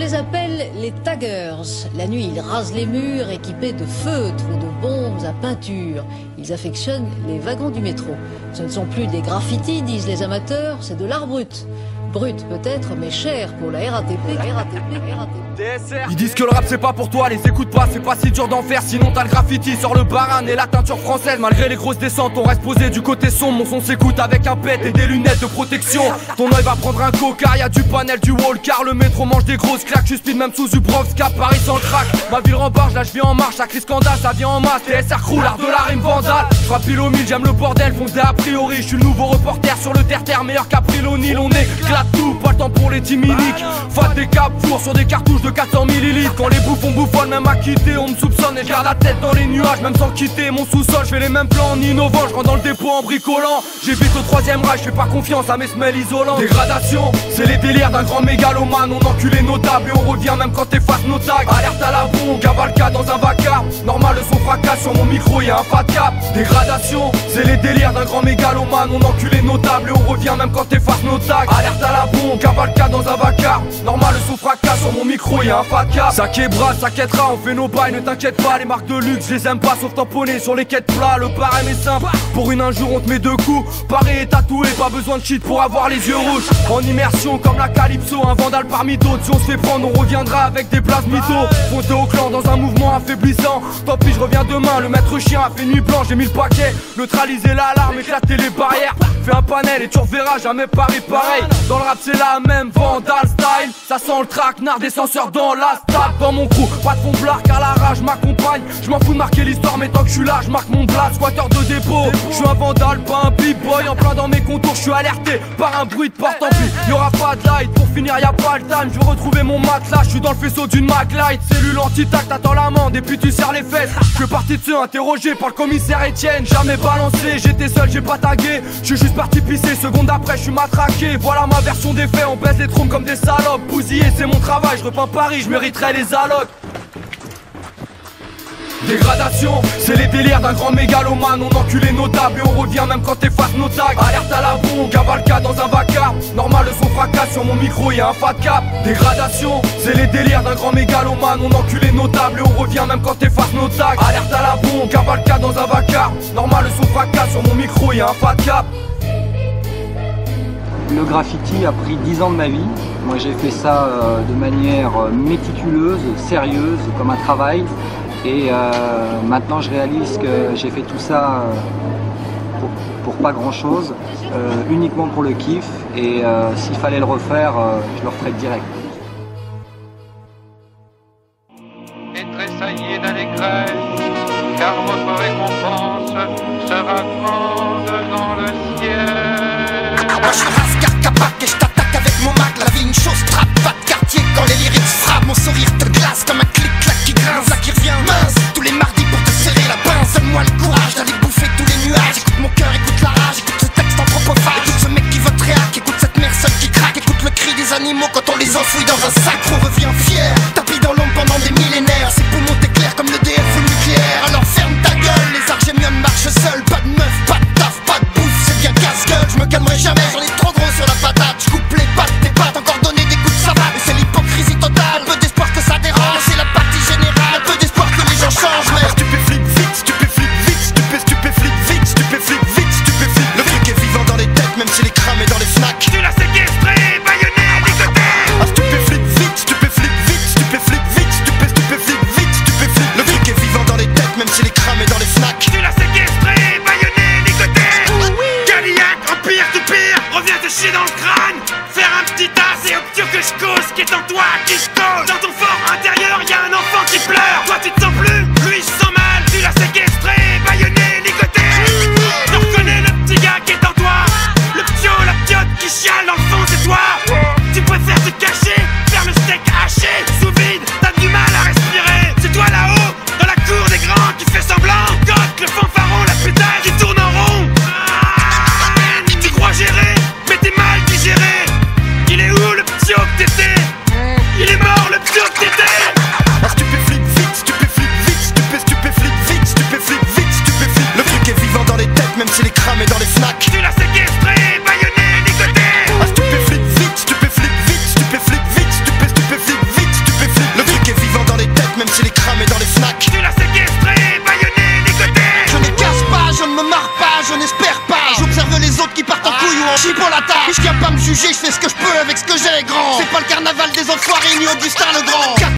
les appelle les taggers. La nuit, ils rasent les murs équipés de feutres ou de bombes à peinture. Ils affectionnent les wagons du métro. Ce ne sont plus des graffitis, disent les amateurs, c'est de l'art brut. Brut peut-être, mais cher pour la RATP. Ils disent que le rap c'est pas pour toi, les écoute pas, c'est pas si dur d'en faire. Sinon t'as le graffiti sur le baran et la teinture française. Malgré les grosses descentes, on reste posé du côté sombre. Mon son s'écoute avec un pet et des lunettes de protection. Ton œil va prendre un coca, y'a du panel, du wall car le métro mange des grosses claques. Je speed même sous Zubrovska, Paris sans crack. Ma ville rembarge, là je viens en marche, ça crie scandale, ça vient en masse. TSR crew, l'art de la rime vandale. Frappe pile au mille, j'aime le bordel, foncez a priori. Je suis le nouveau reporter sur le terre-terre, meilleur qu'April O'Neil. On éclate tout, pas le temps pour les timiniques. Fat des caps four sur des cartouches de 400 millilitres. Quand les bouffons bouffonnent, même à quitter, on me soupçonne et je garde la tête dans les nuages. Même sans quitter mon sous-sol, je fais les mêmes plans en innovant. Je rentre dans le dépôt en bricolant. J'évite le troisième rage, je fais pas confiance à mes semelles isolantes. Dégradation, c'est les délires d'un grand mégalomane. On encule les notables et on revient même quand t'effaces nos tags. Alerte à la bombe, cavalcade dans un vacarme. Normal, le son fracasse sur mon micro, y'a un pas de cap. Dégradation, c'est les délires d'un grand mégalomane. On encule les notables et on revient même quand t'effaces nos tags. Alerte à la bombe, cavalcade dans un vacarme. Normal, le son fracasse sur mon micro, y'a un pas de cap. Ça québra, ça quêtera, on fait nos bails, ne t'inquiète pas. Les marques de luxe, je les aime pas sauf tamponner sur les quêtes plats. Le barème est simple, pour une injure on te met deux coups. Pareil et tatoué, pas besoin de cheat pour avoir les yeux rouges. En immersion comme la Calypso, un vandale parmi d'autres. Si on se fait prendre, on reviendra avec des places mythos. Fonté au clan dans un mouvement affaiblissant. Tant pis, je reviens demain, le maître chien a fait nuit blanche. J'ai mis le paquet, neutraliser l'alarme, éclater les barrières. Fais un panel et tu reverras jamais Paris pareil. Dans le rap c'est la même, vandal style. Ça sent le traquenard des censeurs dans la stade. Dans mon crew, pas de fond blard car la rage m'accompagne. Je m'en fous de marquer l'histoire mais tant que je suis là, je marque mon blast. Squatter de dépôt, je suis un vandal, pas un big-boy. En plein dans mes contours, je suis alerté par un bruit de porte. Tant pis, y'aura pas de light, pour finir y'a pas le time. Je veux retrouver mon matelas, je suis dans le faisceau d'une Mac-Light. Cellule anti-tac, t'attends l'amende et puis tu serres les fesses. Je fais partie de ceux interrogés par le commissaire Etienne. Jamais balancé, j'étais seul, j'ai pas tagué. Je suis juste parti pisser, seconde après je suis matraqué. Voilà ma version des faits, on baisse les trompes comme des salopes. Bousiller c'est mon travail, je repeins Paris, je mériterais les allocs. Dégradation, c'est les délires d'un grand mégalomane. On encule les notables et on revient même quand t'effaces nos tags. Alerte à la bombe, cavalcade dans un vacarme. Normal, le son fracasse sur mon micro, y'a un fat cap. Dégradation, c'est les délires d'un grand mégalomane. On encule les notables et on revient même quand t'effaces nos tags. Alerte à la bombe, cavalcade dans un vacarme. Normal, le son fracasse sur mon micro, y'a un fat cap. Le graffiti a pris 10 ans de ma vie. Moi j'ai fait ça de manière méticuleuse, sérieuse, comme un travail. Et maintenant je réalise que j'ai fait tout ça pour pas grand chose, uniquement pour le kiff. Et s'il fallait le refaire, je le referais direct. Et tressaillez d'allégresse, car votre récompense sera grande dans le ciel. Moi je suis Rascar Capac et je t'attaque avec mon mag. La vie une chose trappe, pas de quartier quand les lyrics frappent. Mon sourire te glace comme un clic-clac qui grince. Là qui revient mince, tous les mardis pour te serrer la pince. Donne-moi le courage d'aller bouffer tous les nuages. Écoute mon cœur, écoute la rage, écoute ce texte anthropophage. Écoute ce mec qui vote réac, écoute cette mère seule qui craque. Écoute le cri des animaux quand on les enfouit dans un sac. On revient fier, tapis dans l'ombre pendant des millénaires. Ses poumons t'éclairent comme le DF ou le nucléaire. Alors ferme ta gueule, les argémiums marchent seuls. Pas de meuf, pas de taf, pas de bouffe, c'est bien casse-gueule. Je me calmerai jamais, j'en ai trop gros sur la patate. Je coupe les pattes, tes pattes, encore donner des coups de savate. Et c'est l'hypocrisie totale, peu d'espoir que ça dérange. C'est la partie générale, peu d'espoir que les gens changent. Mais Stupéflic vite, stupéflic vite, stupéflic vite, stupéflic vite, stupéflic. Le truc est vivant dans les têtes, même s'il est cramé dans les fnacs. Tu l'as séquestré, baïonné, ligoté. Ah, stupéflic vite, stupéflic vite, stupéflic vite, stupéflic vite, stupéflic. Le truc est vivant dans les têtes, même s'il est cramé dans les fnacs. Tu l'as séquestré, baïonné, ligoté. Cadillac, empire du pire, reviens te chier dans le crâne. Faire un petit tas, c'est obtus que je cause. Qui est en toi, qui je cause. Dans ton fort intérieur, y'a un enfant qui pleure. Toi tu te sens plus, lui il se sent mal. Tu l'as séquestré, baïonné, ligoté. Tu reconnais le petit gars qui est en toi. Le ptio, la piote qui chiale dans le fond, c'est toi. Tu préfères te cacher, faire le steak haché. Sous vide, t'as du mal à respirer. C'est toi là-haut, dans la cour des grands, qui fait semblant. Cote, le fanfaron, la putaine qui tourne en rond. Tu crois gérer, mais t'es mal digéré. Il est où le ptio que t'étais? Il est mort le ptio que t'étais. Ah, stupéflic vite, stupéflic vite, stupéflic vite, stupéflic vite, stupéflic. Le truc est vivant dans les têtes, même s'il est cramé dans les fnacs. Tu l'as séquestré, baïonné, ligoté. Ah, stupéflic vite, stupéflic vite, stupéflic vite, stupéflic vite, épaule à table. Je viens pas me juger, je fais ce que je peux avec ce que j'ai, grand. C'est pas le carnaval des enfoirés ni Augustin le Grand.